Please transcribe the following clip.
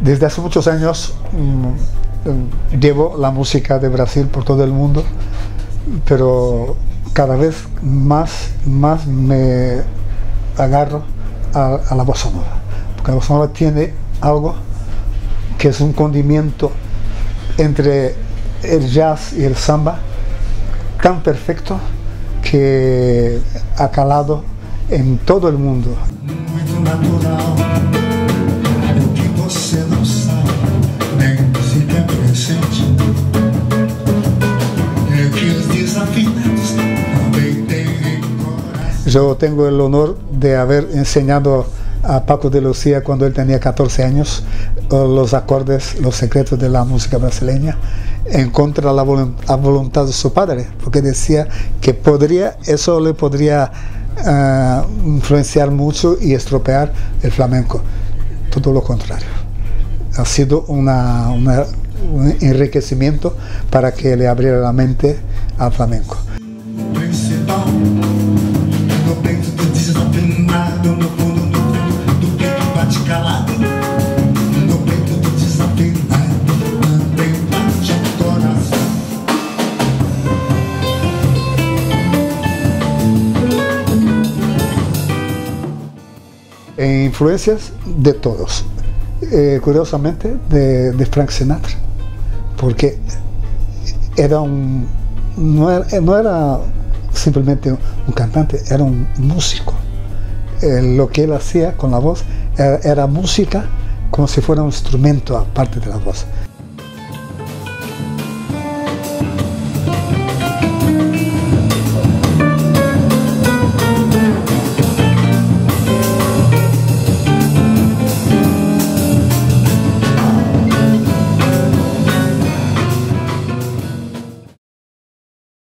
Desde hace muchos años llevo la música de Brasil por todo el mundo, pero cada vez más me agarro a la bossa nova, porque la bossa nova tiene algo que es un condimento entre el jazz y el samba tan perfecto que ha calado en todo el mundo. Muito natural, o que você não sabe, nem se tem presente, é que os desafinados também têm coração. Yo tengo el honor de haber enseñado a Paco de Lucía cuando él tenía 14 años los acordes, los secretos de la música brasileña, en contra de la voluntad de su padre, porque decía que eso le podría influenciar mucho y estropear el flamenco. Todo lo contrario. Ha sido un enriquecimiento para que le abriera la mente al flamenco. Principal, no peito do desafinado, no fundo do peito bate calado, no peito do desafinado também bate o coração. Influencias de todos, curiosamente de Frank Sinatra, porque no era simplemente un cantante, era un músico. Lo que él hacía con la voz era música como si fuera un instrumento aparte de la voz.